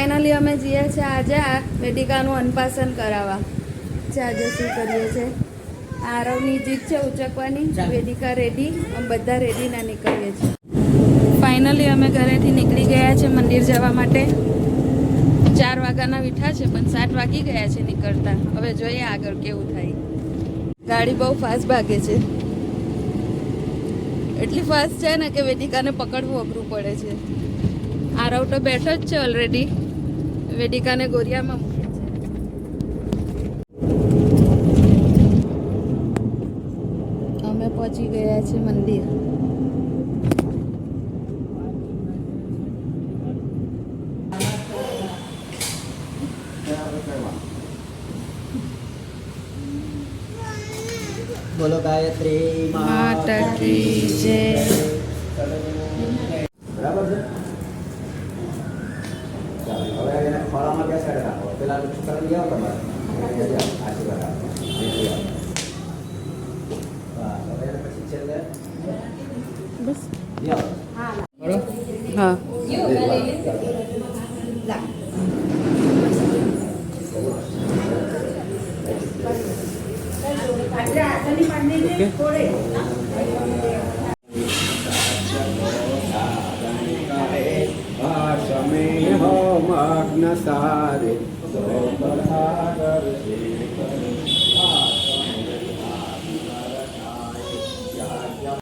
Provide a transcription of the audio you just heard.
Finally અમે જઈએ છીએ આજે આ વેદિકાનું અનપાસન કરાવવા છે. આજે શું કરીએ છીએ, આરવની જીત છે ઉચકવાની. વેદિકા રેડી, અમે બધા રેડી ના નીકળીએ છીએ. ફાઇનલી અમે ઘરેથી નીકળી ગયા છે મંદિર જવા માટે. 4 વાગ્યાના વીઠા છે પણ 7 વાગી ગયા છે નીકળતા. હવે જોઈએ આગળ કેવું થાય. ગાડી બહુ ફાસ્ટ ભાગે છે, એટલી ફાસ્ટ છે ને કે વેદિકાને પકડવું અઘરું પડે છે. આરવ તો બેઠો જ છે ઓલરેડી, વેદિકાને ગોરિયામાં મૂકે છે. અમે પહોંચી ગયા છે મંદિર. બોલો ગાયત્રી માતા કી જય. બરાબર છે. ચાલો હવે એને ખોળામાં બેસાડી રાખો. પેલા છોકરા લઈ આવો તમારે આશીર્વાદ આપો. હવે એને પછી છેલ્લે બસ લઈ આવો. હા સમે હોમ અગ્ન સારે